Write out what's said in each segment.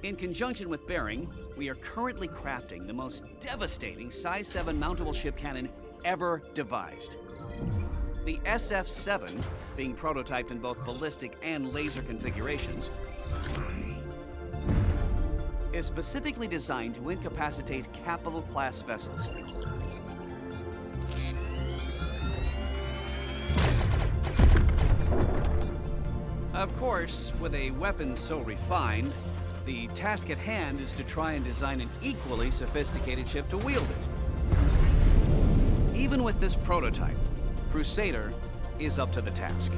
In conjunction with Behring, we are currently crafting the most devastating size 7 mountable ship cannon ever devised. The SF7, being prototyped in both ballistic and laser configurations, is specifically designed to incapacitate capital-class vessels. Of course, with a weapon so refined, the task at hand is to try and design an equally sophisticated ship to wield it. Even with this prototype, Crusader is up to the task.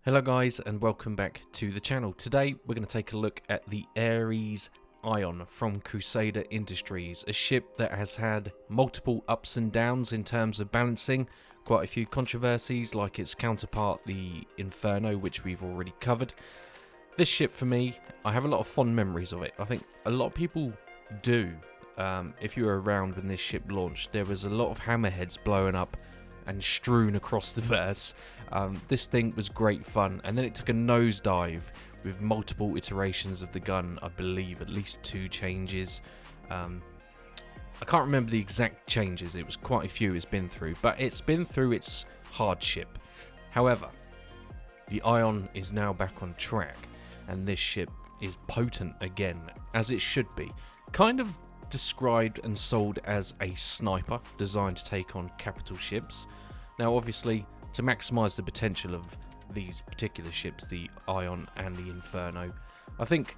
Hello guys, and welcome back to the channel. Today we're going to take a look at the Ares Ion from Crusader Industries, a ship that has had multiple ups and downs in terms of balancing, quite a few controversies like its counterpart the Inferno, which we've already covered. This ship for me, I have a lot of fond memories of it. I think a lot of people do. If you were around when this ship launched, there was a lot of hammerheads blowing up and strewn across the verse. This thing was great fun, and then it took a nosedive with multiple iterations of the gun. I believe at least 2 changes. I can't remember the exact changes. It was quite a few it's been through, but it's been through its hardship. However, the Ion is now back on track, and this ship is potent again, as it should be. Kind of described and sold as a sniper designed to take on capital ships. Now obviously, to maximise the potential of these particular ships, the Ion and the Inferno, I think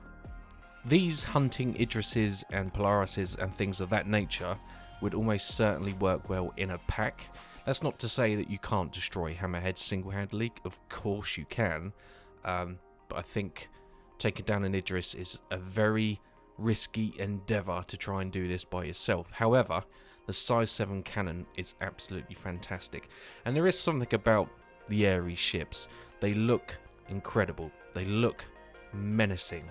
these hunting Idrises and Polarises and things of that nature would almost certainly work well in a pack. That's not to say that you can't destroy hammerheads single-handedly, of course you can, but I think taking down an Idris is a very risky endeavour to try and do this by yourself. However, the size 7 cannon is absolutely fantastic, and there is something about the Ares ships. They look incredible, they look menacing,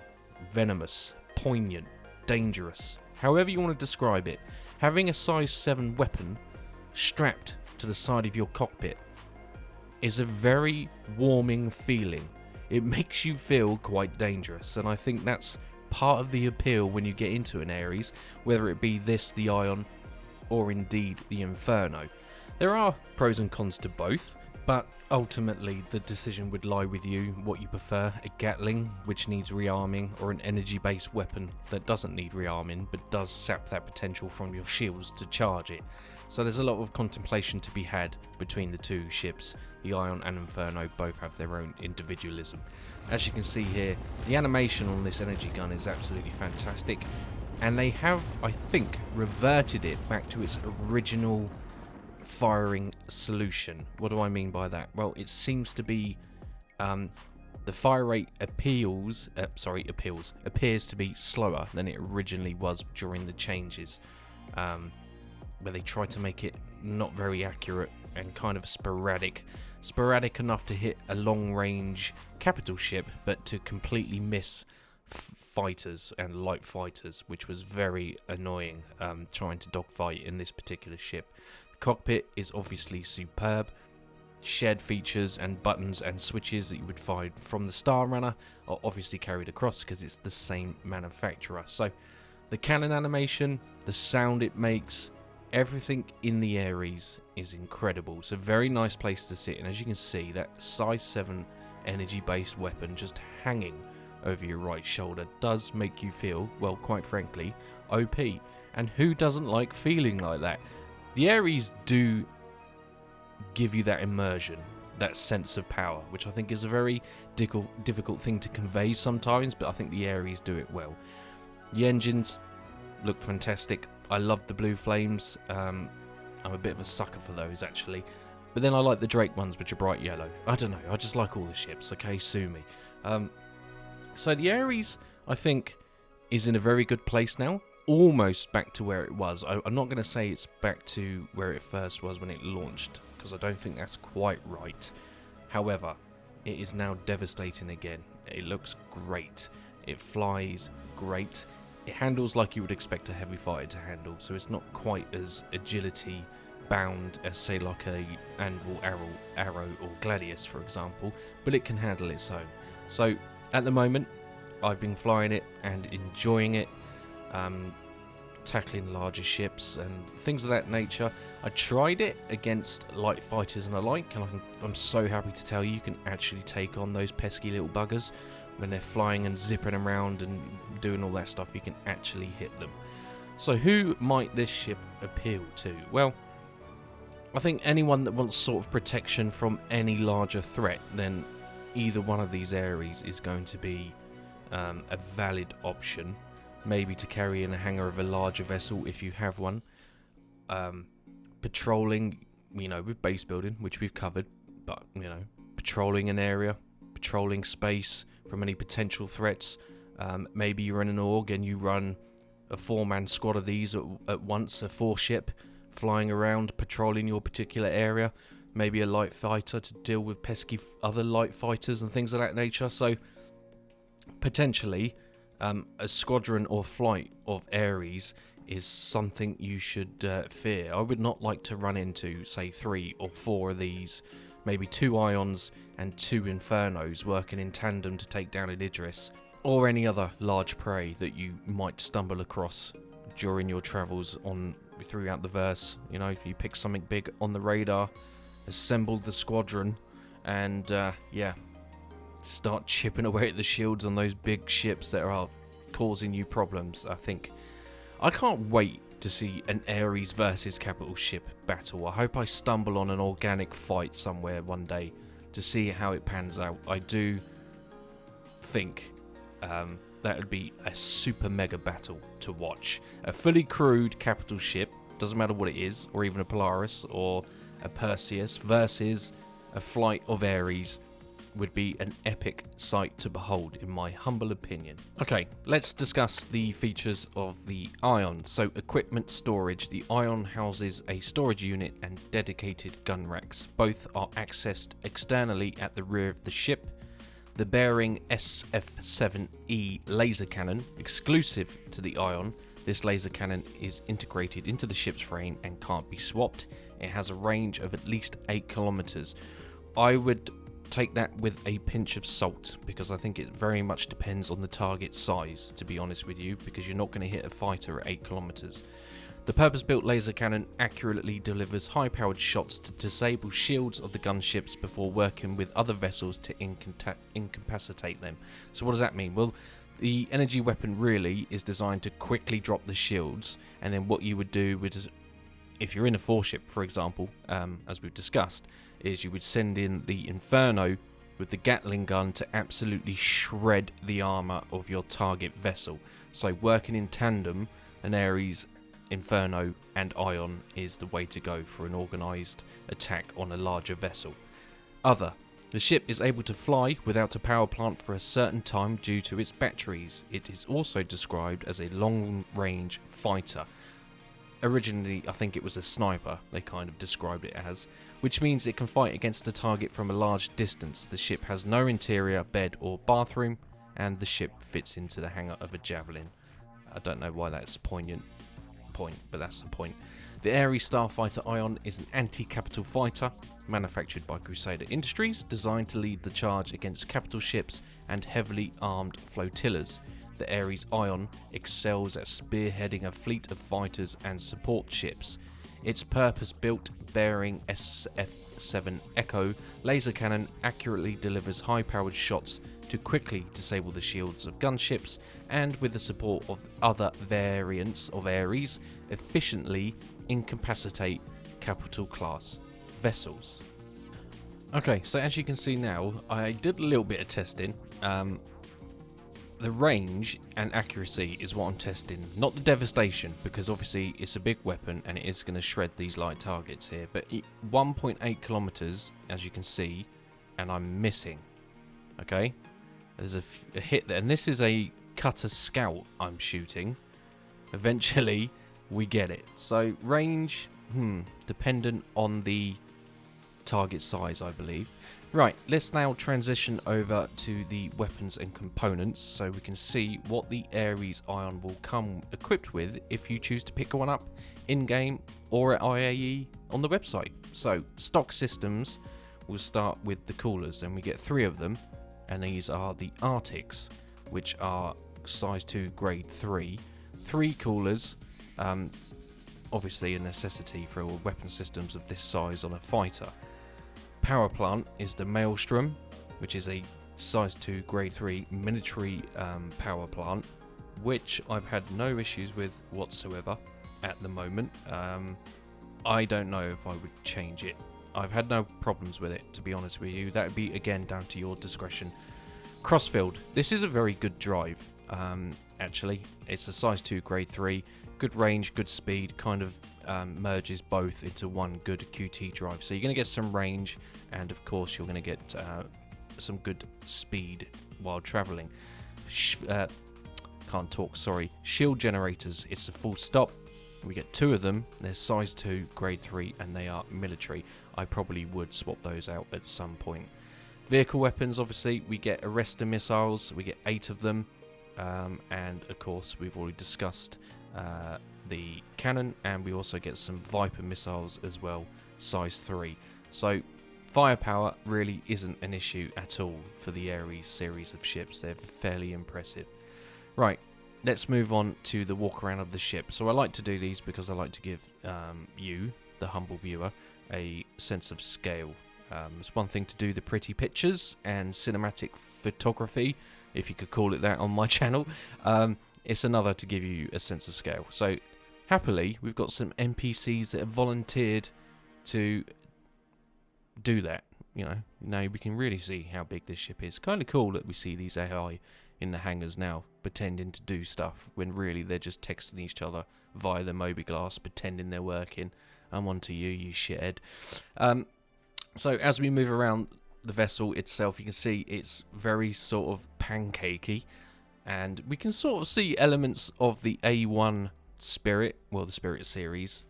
venomous, poignant, dangerous, however you want to describe it. Having a size 7 weapon strapped to the side of your cockpit is a very warming feeling. It makes you feel quite dangerous, and I think that's part of the appeal when you get into an Ares, whether it be this, the Ion, or indeed the Inferno. There are pros and cons to both, but ultimately the decision would lie with you, what you prefer: a Gatling, which needs rearming, or an energy-based weapon that doesn't need rearming but does sap that potential from your shields to charge it. So there's a lot of contemplation to be had between the two ships. The Ion and Inferno both have their own individualism. As you can see here, the animation on this energy gun is absolutely fantastic, and they have, I think, reverted it back to its original firing solution. What do I mean by that? Well, it seems to be the fire rate appears to be slower than it originally was during the changes, where they try to make it not very accurate and kind of sporadic enough to hit a long range capital ship, but to completely miss fighters and light fighters, which was very annoying trying to dogfight in this particular ship. The cockpit is obviously superb. Shared features and buttons and switches that you would find from the Star Runner are obviously carried across because it's the same manufacturer. So the cannon animation, the sound it makes, everything in the Ares is incredible. It's a very nice place to sit, and as you can see, that size 7 energy based weapon just hanging over your right shoulder does make you feel, well, quite frankly, OP. And who doesn't like feeling like that? The Ares do give you that immersion, that sense of power, which I think is a very difficult thing to convey sometimes, but I think the Ares do it well. The engines look fantastic. I love the blue flames. I'm a bit of a sucker for those, actually. But then I like the Drake ones, which are bright yellow. I don't know, I just like all the ships, okay, sue me. So the Ares, I think, is in a very good place now. Almost back to where it was. I'm not going to say it's back to where it first was when it launched, because I don't think that's quite right. However, it is now devastating again. It looks great. It flies great. it handles like you would expect a heavy fighter to handle, so it's not quite as agility bound as, say, like a Anvil, Arrow or Gladius, for example, but it can handle its own. So at the moment, I've been flying it and enjoying it, tackling larger ships and things of that nature. I tried it against light fighters and the like, and I'm so happy to tell you can actually take on those pesky little buggers when they're flying and zipping around and doing all that stuff. You can actually hit them. So who might this ship appeal to? Well, I think anyone that wants sort of protection from any larger threat, then either one of these Ares is going to be a valid option. Maybe to carry in a hangar of a larger vessel if you have one. Patrolling, with base building, which we've covered, but, patrolling an area, patrolling space from any potential threats. Maybe you're in an org and you run a 4-man squad of these at once, a 4-ship, flying around, patrolling your particular area. Maybe a light fighter to deal with pesky other light fighters and things of that nature. So, potentially, a squadron or flight of Ares is something you should fear. I would not like to run into, say, 3 or 4 of these, maybe 2 Ions and 2 Infernos working in tandem to take down an Idris, or any other large prey that you might stumble across during your travels throughout the verse. You pick something big on the radar, assemble the squadron, and start chipping away at the shields on those big ships that are causing you problems. I can't wait to see an Ares versus capital ship battle. I hope I stumble on an organic fight somewhere one day to see how it pans out. I do think that would be a super mega battle to watch. A fully crewed capital ship, doesn't matter what it is, or even a Polaris or a Perseus, versus a flight of Ares would be an epic sight to behold, in my humble opinion. Okay, let's discuss the features of the Ion. So, equipment storage. The Ion houses a storage unit and dedicated gun racks. Both are accessed externally at the rear of the ship. The Behring SF7E laser cannon, exclusive to the Ion. This laser cannon is integrated into the ship's frame and can't be swapped. It has a range of at least 8 kilometers. I would take that with a pinch of salt, because I think it very much depends on the target size, to be honest with you, because you're not going to hit a fighter at 8 kilometers. The purpose-built laser cannon accurately delivers high-powered shots to disable shields of the gunships before working with other vessels to incapacitate them. So what does that mean? Well, the energy weapon really is designed to quickly drop the shields, and then what you would do with, if you're in a 4-ship, for example, as we've discussed, is you would send in the Inferno with the Gatling gun to absolutely shred the armor of your target vessel. So working in tandem, an Ares, Inferno and Ion is the way to go for an organised attack on a larger vessel. The ship is able to fly without a power plant for a certain time due to its batteries. It is also described as a long-range fighter. Originally, I think it was a sniper, they kind of described it as, which means it can fight against a target from a large distance. The ship has no interior, bed or bathroom, and the ship fits into the hangar of a Javelin. I don't know why that's a poignant point, but that's the point. The Ares Starfighter Ion is an anti-capital fighter, manufactured by Crusader Industries, designed to lead the charge against capital ships and heavily armed flotillas. The Ares Ion excels at spearheading a fleet of fighters and support ships. Its purpose-built Behring SF7 Echo laser cannon accurately delivers high-powered shots to quickly disable the shields of gunships, and with the support of other variants of Ares, efficiently incapacitate capital class vessels. Okay, so as you can see now, I did a little bit of testing. The range and accuracy is what I'm testing, not the devastation, because obviously it's a big weapon and it is going to shred these light targets here, but 1.8 kilometers, as you can see, and I'm missing. Okay, there's a hit there, and this is a cutter scout I'm shooting. Eventually we get it. So range, dependent on the target size, I believe. Right, let's now transition over to the weapons and components so we can see what the Ares Ion will come equipped with if you choose to pick one up in-game or at IAE on the website. So, stock systems will start with the coolers, and we get 3 of them, and these are the Arctics, which are size 2 grade 3. 3 coolers, obviously a necessity for all weapon systems of this size on a fighter. Power plant is the Maelstrom, which is a size 2 grade 3 military power plant, which I've had no issues with whatsoever at the moment. I don't know if I would change it. I've had no problems with it, to be honest with you. That would be, again, down to your discretion. Crossfield. This is a very good drive, actually. It's a size 2 grade 3. Good range, good speed, kind of merges both into one good QT drive. So you're going to get some range, and of course you're going to get some good speed while traveling. Can't talk, sorry. Shield generators. It's a full stop. We get 2 of them. They're size 2 grade 3 and they are military. I probably would swap those out at some point. Vehicle weapons, obviously, we get Arrestor missiles. We get 8 of them. And of course we've already discussed the cannon, and we also get some Viper missiles as well, size 3. So firepower really isn't an issue at all for the Ares series of ships. They're fairly impressive. Right, let's move on to the walk around of the ship. So I like to do these because I like to give you, the humble viewer, a sense of scale. It's one thing to do the pretty pictures and cinematic photography, if you could call it that on my channel. It's another to give you a sense of scale. So happily, we've got some NPCs that have volunteered to do that. You know, now we can really see how big this ship is. Kind of cool that we see these AI in the hangars now pretending to do stuff when really they're just texting each other via the mobi-glass, pretending they're working. I'm on to you, you shithead. So as we move around the vessel itself, you can see it's very sort of pancakey, and we can sort of see elements of the A1 Spirit, well, the Spirit series.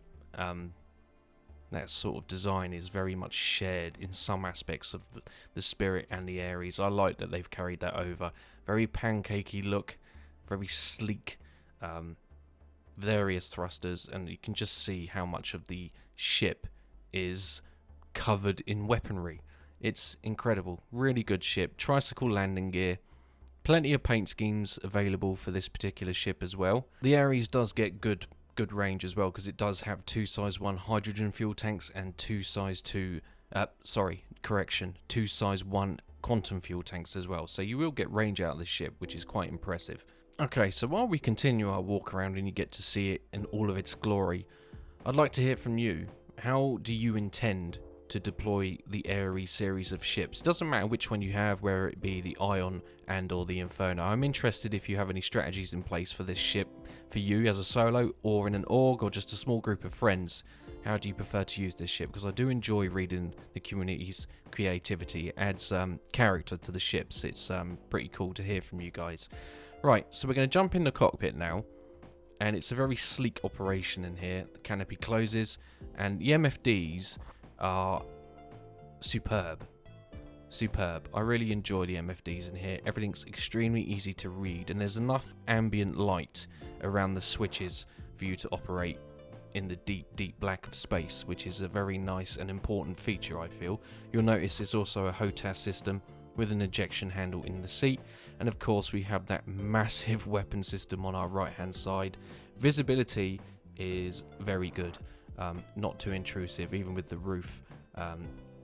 That sort of design is very much shared in some aspects of the Spirit and the Ares. I like that they've carried that over. Very pancakey look, very sleek, various thrusters, and you can just see how much of the ship is covered in weaponry. It's incredible. Really good ship. Tricycle landing gear. Plenty of paint schemes available for this particular ship as well. The Ares does get good range as well, because it does have 2 size 1 hydrogen fuel tanks and 2 size 2 2 size 1 quantum fuel tanks as well. So you will get range out of this ship, which is quite impressive. Okay, so while we continue our walk around and you get to see it in all of its glory, I'd like to hear from you. How do you intend to deploy the Ares series of ships? Doesn't matter which one you have, whether it be the Ion and or the Inferno. I'm interested if you have any strategies in place for this ship, for you as a solo or in an org or just a small group of friends. How do you prefer to use this ship? Because I do enjoy reading the community's creativity. It adds character to the ships. It's pretty cool to hear from you guys. Right, so we're going to jump in the cockpit now, and it's a very sleek operation in here. The canopy closes, and the MFDs are superb. I really enjoy the MFDs in here. Everything's extremely easy to read, and there's enough ambient light around the switches for you to operate in the deep black of space, which is a very nice and important feature, I feel. You'll notice there's also a HOTAS system with an ejection handle in the seat, and of course we have that massive weapon system on our right hand side. Visibility is very good. Not too intrusive, even with the roof.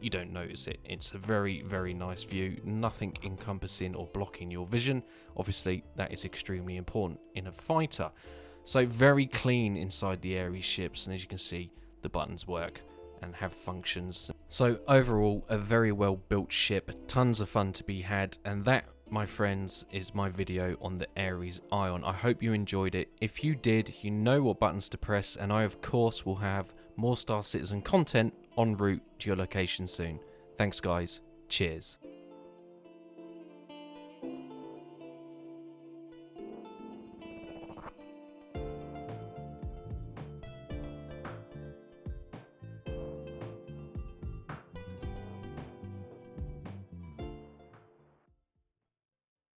You don't notice it. It's a very nice view. Nothing encompassing or blocking your vision. Obviously, that is extremely important in a fighter. So very clean inside the Ares ships, and as you can see, the buttons work and have functions. So overall, a very well built ship. Tons of fun to be had, and that, my friends, is my video on the Ares Ion. I hope you enjoyed it. If you did, you know what buttons to press, and I of course will have more Star Citizen content en route to your location soon. Thanks guys, cheers.